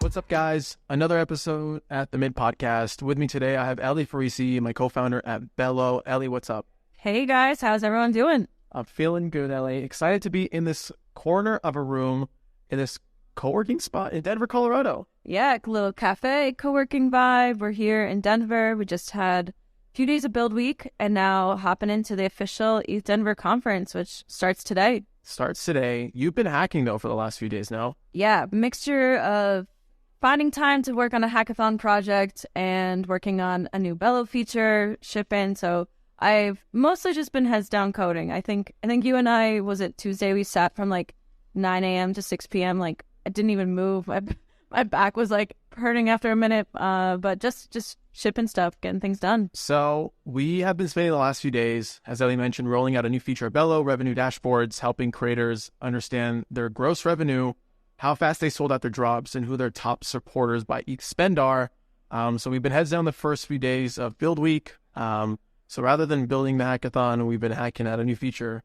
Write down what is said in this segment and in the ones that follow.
What's up, guys? Another episode at the Mid Podcast. With me today, I have Ellie Farrisi, my co-founder at Bello. Ellie, what's up? Hey, guys. How's everyone doing? I'm feeling good, Ellie. Excited to be in this corner of a room in this co-working spot in Denver, Colorado. Yeah, a little cafe co-working vibe. We're here in Denver. We just had a few days of build week and now hopping into the official Eth Denver conference, which starts today. Starts today. You've been hacking, though, for the last few days now. Yeah, mixture of finding time to work on a hackathon project and working on a new Bello feature, shipping. So I've mostly just been heads down coding. I think you and I, was it Tuesday, we sat from like 9 a.m. to 6 p.m. Like I didn't even move. My back was like hurting after a minute, but just shipping stuff, getting things done. So we have been spending the last few days, as Ellie mentioned, rolling out a new feature of Bello, revenue dashboards, helping creators understand their gross revenue, how fast they sold out their drops, and who their top supporters by each spend are. So we've been heads down the first few days of build week. So rather than building the hackathon, we've been hacking out a new feature.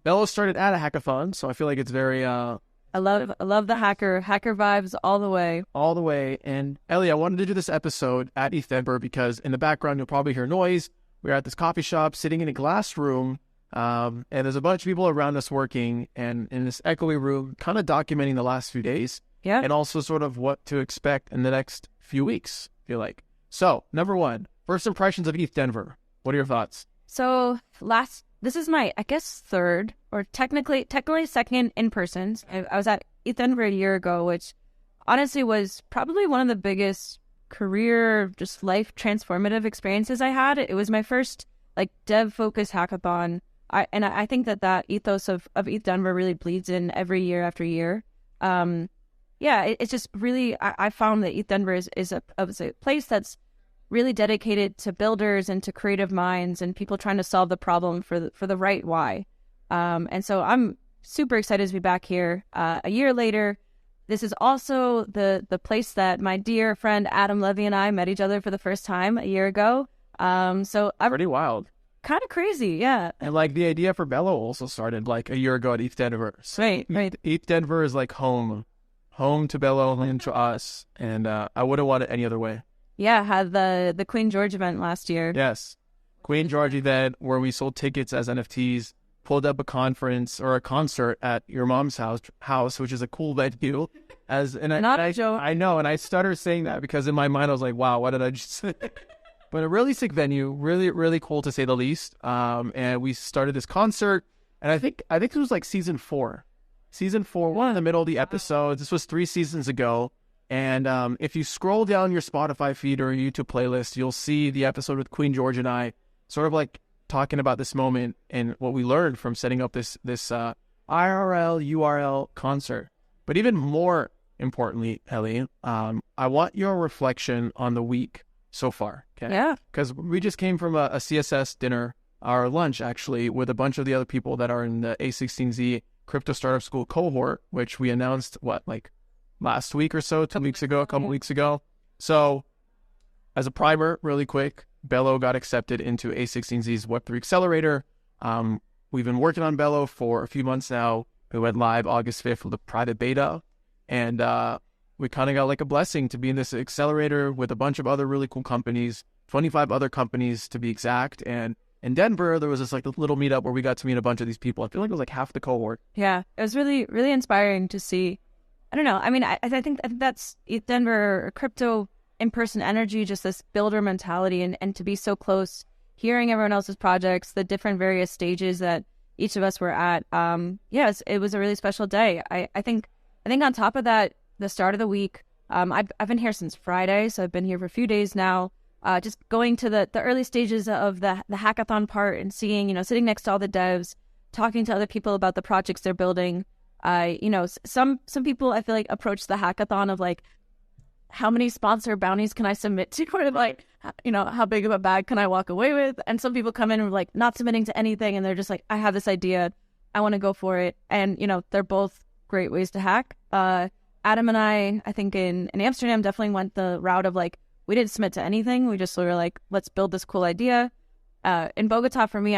Bello started at a hackathon, so I feel like it's very... I love the hacker vibes all the way. All the way. And Ellie, I wanted to do this episode at Eth Denver because in the background, you'll probably hear noise. We're at this coffee shop sitting in a glass room. And there's a bunch of people around us working and in this echoey room, kind of documenting the last few days. Yeah. And also sort of what to expect in the next few weeks, I feel like. So, number one, first impressions of Eth Denver. What are your thoughts? So this is my, I guess, third or technically second in person. I was at Eth Denver a year ago, which honestly was probably one of the biggest career, just life transformative experiences I had. It was my first like dev focused hackathon. I think that ethos of Eth Denver really bleeds in every year after year. It's just really, I found that Eth Denver is a place that's really dedicated to builders and to creative minds and people trying to solve the problem for the right why. And so I'm super excited to be back here a year later. This is also the place that my dear friend Adam Levy and I met each other for the first time a year ago. So I'm pretty wild. Kind of crazy, yeah. And like the idea for Bello also started like a year ago at Eth Denver. So right. Eth Denver is like home to Bello and to us. And I wouldn't want it any other way. Yeah, had the Queen George event last year. Yes. Queen George event where we sold tickets as NFTs, pulled up a conference or a concert at your mom's house, which is a cool venue. Not a joke. I know, and I started saying that because in my mind I was like, wow, what did I just say? But a really sick venue, really, really cool to say the least. And we started this concert, and I think it was like season 4. Season 4, one in the middle of the episodes. This was 3 seasons ago. And if you scroll down your Spotify feed or YouTube playlist, you'll see the episode with Queen George and I sort of like talking about this moment and what we learned from setting up this IRL, URL concert. But even more importantly, Ellie, I want your reflection on the week so far. Okay? Yeah. Because we just came from a CSS dinner, our lunch actually, with a bunch of the other people that are in the A16Z Crypto Startup School cohort, which we announced, last week or so, 2 weeks ago, a couple weeks ago. So as a primer, really quick, Bello got accepted into A16Z's Web3 Accelerator. We've been working on Bello for a few months now. We went live August 5th with a private beta. And we kind of got like a blessing to be in this accelerator with a bunch of other really cool companies, 25 other companies to be exact. And in Denver, there was this like little meetup where we got to meet a bunch of these people. I feel like it was like half the cohort. Yeah, it was really, really inspiring to see. I don't know. I mean, I think that's Eth Denver crypto in-person energy, just this builder mentality and to be so close, hearing everyone else's projects, the different various stages that each of us were at. Yes, it was a really special day. I think on top of that, the start of the week, I've been here since Friday, so I've been here for a few days now, just going to the early stages of the hackathon part and seeing, sitting next to all the devs, talking to other people about the projects they're building. Some people I feel like approach the hackathon of like, how many sponsor bounties can I submit to? Or like, how big of a bag can I walk away with? And some people come in and like not submitting to anything. And they're just like, I have this idea. I want to go for it. And, they're both great ways to hack. Adam and I think in Amsterdam definitely went the route of like, we didn't submit to anything. We just were like, let's build this cool idea. In Bogota, for me,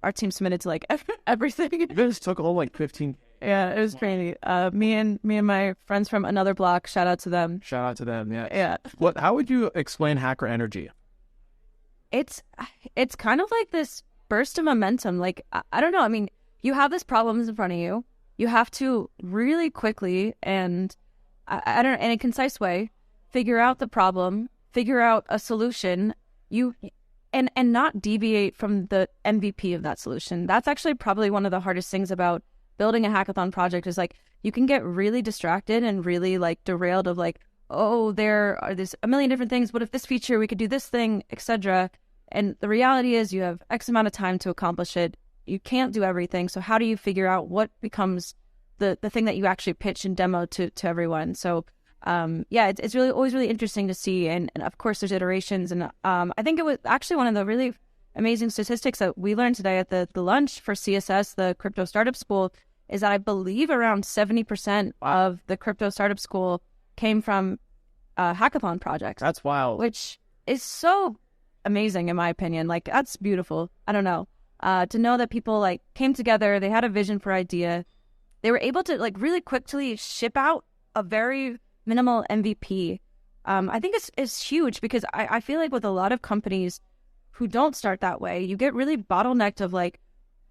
our team submitted to like everything. You guys took all like 15. Yeah, it was crazy. Me and my friends from another block, shout out to them. Shout out to them. Yeah. Yeah. How would you explain hacker energy? It's kind of like this burst of momentum. Like, I don't know. I mean, you have this problems in front of you. You have to really quickly and I don't know, in a concise way, figure out the problem, figure out a solution. And not deviate from the MVP of that solution. That's actually probably one of the hardest things about building a hackathon project is like you can get really distracted and really like derailed of like, oh, there's a million different things. What if this feature, we could do this thing, etc. And the reality is you have X amount of time to accomplish it. You can't do everything. So how do you figure out what becomes the thing that you actually pitch and demo to everyone? So it's really always really interesting to see. And of course there's iterations. And I think it was actually one of the really amazing statistics that we learned today at the lunch for CSS, the crypto startup school, is that I believe around 70% of the crypto startup school came from hackathon projects. That's wild. Which is so amazing in my opinion. Like that's beautiful. I don't know. To know that people like came together, they had a vision for idea. They were able to like really quickly ship out a very minimal MVP. I think it's huge because I feel like with a lot of companies who don't start that way, you get really bottlenecked of like,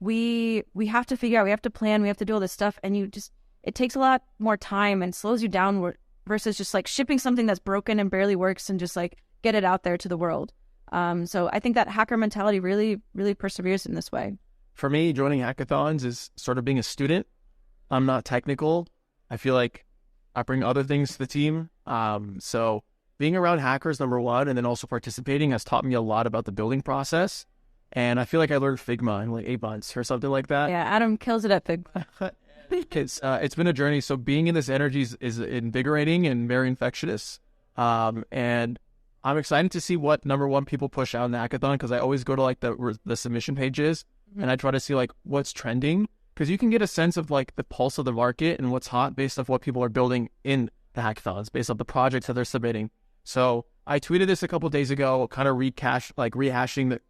we have to figure out, we have to plan, we have to do all this stuff. And it takes a lot more time and slows you down versus just like shipping something that's broken and barely works and just like get it out there to the world. So I think that hacker mentality really, really perseveres in this way. For me, joining hackathons is sort of being a student. I'm not technical. I feel like I bring other things to the team. So being around hackers, number one, and then also participating has taught me a lot about the building process. And I feel like I learned Figma in like 8 months or something like that. Yeah, Adam kills it at Figma. It's been a journey. So being in this energy is invigorating and very infectious. And I'm excited to see what number one people push out in the hackathon because I always go to like the submission pages and I try to see like what's trending because you can get a sense of like the pulse of the market and what's hot based off what people are building in the hackathons, based off the projects that they're submitting. So I tweeted this a couple of days ago, kind of rehashing the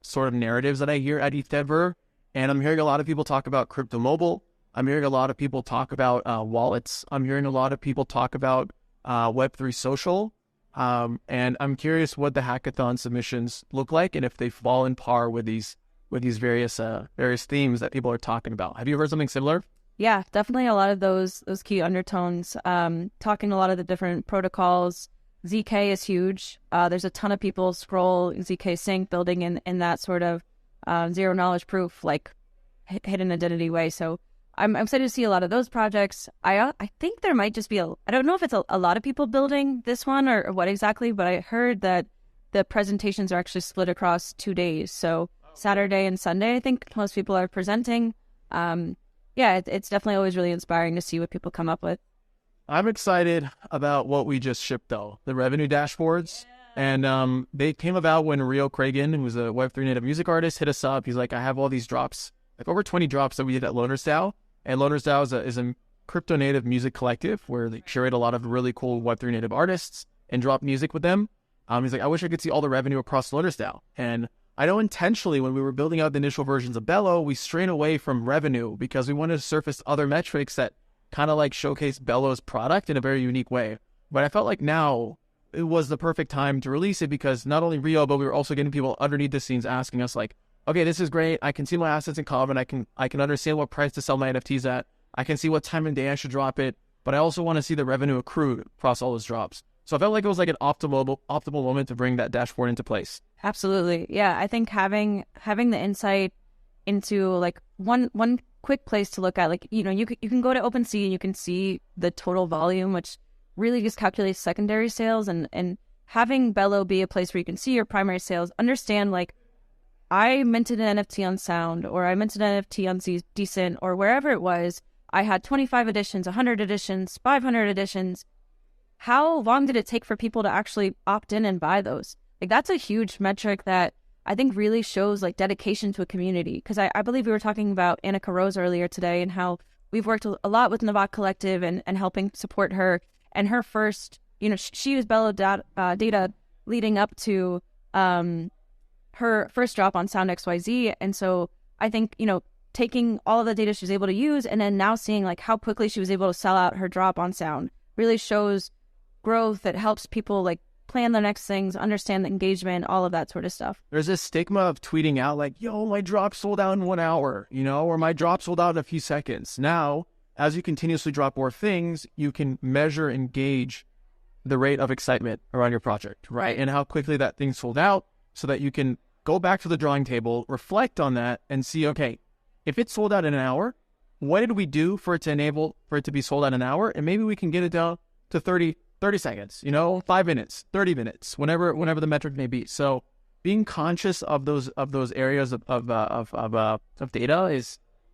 sort of narratives that I hear at Eth Denver. And I'm hearing a lot of people talk about crypto mobile. I'm hearing a lot of people talk about wallets. I'm hearing a lot of people talk about Web3 social. And I'm curious what the hackathon submissions look like and if they fall in par with these various themes that people are talking about. Have you heard something similar? Yeah, definitely a lot of those key undertones. Talking a lot of the different protocols. ZK is huge. There's a ton of people scroll ZK sync building in that sort of zero knowledge proof, like hidden identity way. So I'm excited to see a lot of those projects. I think there might just be I don't know if it's a lot of people building this one or what exactly, but I heard that the presentations are actually split across 2 days. So Saturday and Sunday, I think most people are presenting. It's definitely always really inspiring to see what people come up with. I'm excited about what we just shipped, though, the revenue dashboards. Yeah. And they came about when Rio Cragen, who's a Web3 native music artist, hit us up. He's like, I have all these drops, like over 20 drops that we did at LonerSDAO. And LonerSDAO is a crypto native music collective where they curate a lot of really cool Web3 native artists and drop music with them. He's like, I wish I could see all the revenue across LonerSDAO. And I know intentionally when we were building out the initial versions of Bello, we strayed away from revenue because we wanted to surface other metrics that kind of like showcase Bello's product in a very unique way. But I felt like now it was the perfect time to release it because not only Rio, but we were also getting people underneath the scenes asking us like, okay, this is great. I can see my assets in Common. I can understand what price to sell my NFTs at. I can see what time and day I should drop it. But I also want to see the revenue accrued across all those drops. So I felt like it was like an optimal moment to bring that dashboard into place. Absolutely. Yeah, I think having the insight into like one quick place to look at, like, you know, you can go to OpenSea and you can see the total volume, which really just calculates secondary sales, and having Bello be a place where you can see your primary sales, understand like I minted an NFT on Sound, or I minted an NFT on Decent, or wherever it was, I had 25 editions, 100 editions, 500 editions. How long did it take for people to actually opt in and buy those? Like, that's a huge metric that I think really shows like dedication to a community. Because I believe we were talking about Annika Rose earlier today and how we've worked a lot with Navat Collective and helping support her. And her first, you know, she used Bello data leading up to her first drop on Sound XYZ. And so I think, you know, taking all of the data she was able to use, and then now seeing like how quickly she was able to sell out her drop on Sound really shows growth that helps people like plan the next things, understand the engagement, all of that sort of stuff. There's this stigma of tweeting out like, yo, my drop sold out in 1 hour, or my drop sold out in a few seconds. Now, as you continuously drop more things, you can measure and gauge the rate of excitement around your project, right? And how quickly that thing sold out, so that you can go back to the drawing table, reflect on that, and see, okay, if it sold out in an hour, what did we do for it to be sold out in an hour? And maybe we can get it down to 30 seconds, 5 minutes, 30 minutes, whenever the metric may be. So being conscious of those areas of data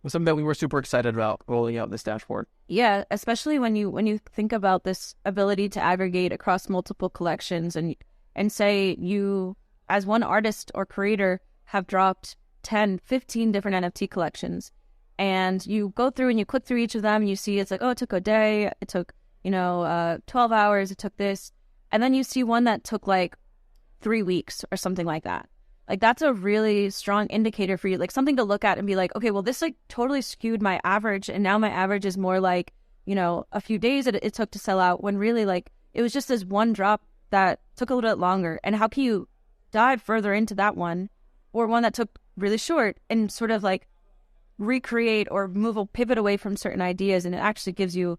was something that we were super excited about rolling out this dashboard. Yeah, especially when you think about this ability to aggregate across multiple collections and say you, as one artist or creator, have dropped 10, 15 different NFT collections, and you go through and you click through each of them and you see it's like, oh, it took a day, it took 12 hours, it took this. And then you see one that took like 3 weeks or something like that. Like that's a really strong indicator for you, like something to look at and be like, okay, well, this like totally skewed my average. And now my average is more like, a few days it took to sell out, when really like it was just this one drop that took a little bit longer. And how can you dive further into that one, or one that took really short, and sort of like recreate or pivot away from certain ideas, and it actually gives you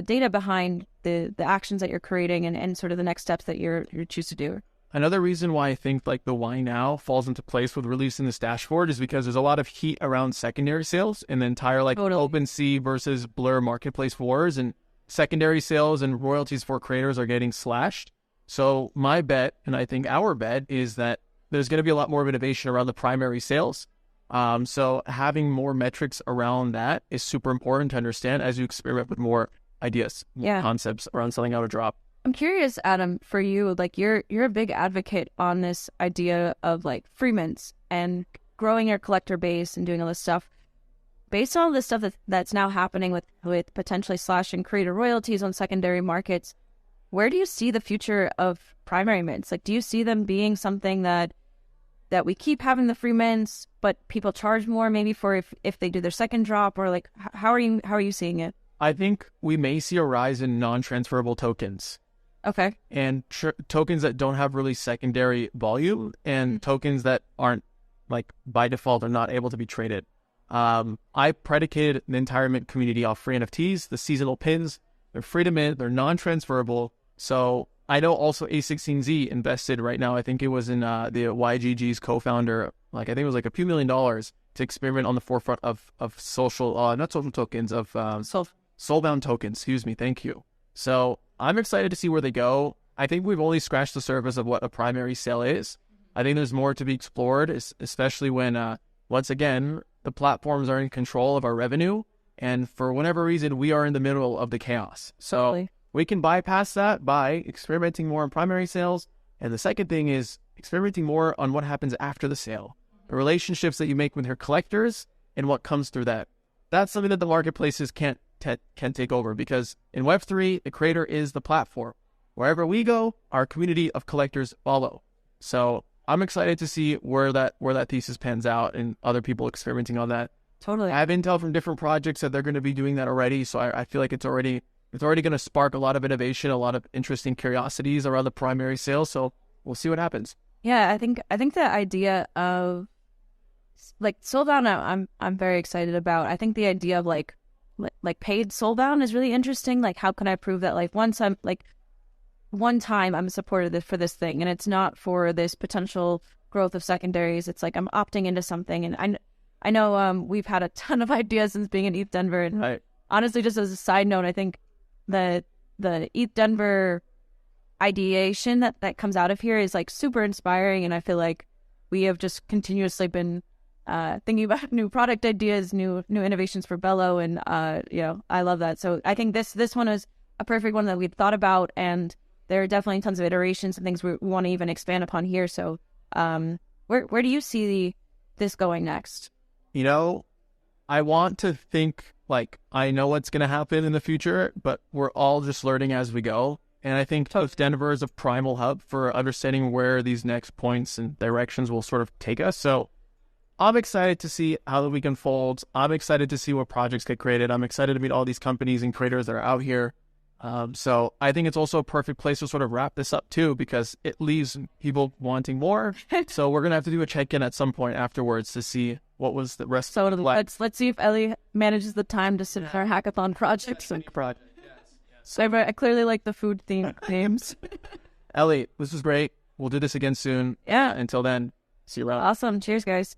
data behind the actions that you're creating and sort of the next steps that you choose to do. Another reason why I think like the why now falls into place with releasing this dashboard is because there's a lot of heat around secondary sales and the entire like OpenSea versus Blur marketplace wars, and secondary sales and royalties for creators are getting slashed. So my bet, and I think our bet, is that there's going to be a lot more of innovation around the primary sales. So having more metrics around that is super important to understand as you experiment with more ideas, concepts around selling out a drop. I'm curious, Adam, for you, like you're a big advocate on this idea of like free mints and growing your collector base and doing all this stuff. Based on all this stuff that's now happening with potentially slashing creator royalties on secondary markets, where do you see the future of primary mints? Like, do you see them being something that we keep having the free mints, but people charge more maybe for if they do their second drop, or like how are you seeing it? I think we may see a rise in non-transferable tokens. Okay. And tokens that don't have really secondary volume, and tokens that aren't, like, by default are not able to be traded. I predicated the entire mint community off free NFTs, the seasonal pins. They're free to mint, they're non-transferable. So I know also A16Z invested right now, I think it was in the YGG's co-founder, like I think it was like a few $1 million to experiment on the forefront of social, not social tokens, of soulbound tokens, excuse me, thank you. So I'm excited to see where they go. I think we've only scratched the surface of what a primary sale is. I think there's more to be explored, especially when, once again, the platforms are in control of our revenue. And for whatever reason, we are in the middle of the chaos. So we can bypass that by experimenting more on primary sales. And the second thing is experimenting more on what happens after the sale, the relationships that you make with your collectors and what comes through that. That's something that the marketplaces can't take over, because in Web3, the creator is the platform. Wherever we go, our community of collectors follow. So I'm excited to see where that thesis pans out and other people experimenting on that. Totally. I have intel from different projects that they're going to be doing that already. So I feel like it's already going to spark a lot of innovation, a lot of interesting curiosities around the primary sale. So we'll see what happens. Yeah, I think the idea of like soulbound, I'm very excited about. I think the idea of like paid soulbound is really interesting. Like, how can I prove that one time I'm supported for this thing, and it's not for this potential growth of secondaries. It's like I'm opting into something, and I know we've had a ton of ideas since being in Eth Denver, and honestly, just as a side note, I think the Eth Denver ideation that comes out of here is like super inspiring, and I feel like we have just continuously been thinking about new product ideas, new innovations for Bello, and I love that. So I think this one is a perfect one that we've thought about, and there are definitely tons of iterations and things we want to even expand upon here. So where do you see this going next? I want to think like I know what's going to happen in the future, but we're all just learning as we go. And I think Eth Denver is a primal hub for understanding where these next points and directions will sort of take us. So I'm excited to see how the week unfolds. I'm excited to see what projects get created. I'm excited to meet all these companies and creators that are out here. So I think it's also a perfect place to sort of wrap this up too, because it leaves people wanting more. So we're going to have to do a check-in at some point afterwards to see what was the rest of the let's see if Ellie manages the time to sit our hackathon projects. So I clearly like the food theme names. Ellie, this was great. We'll do this again soon. Yeah. Until then, see you around. Awesome. Cheers, guys.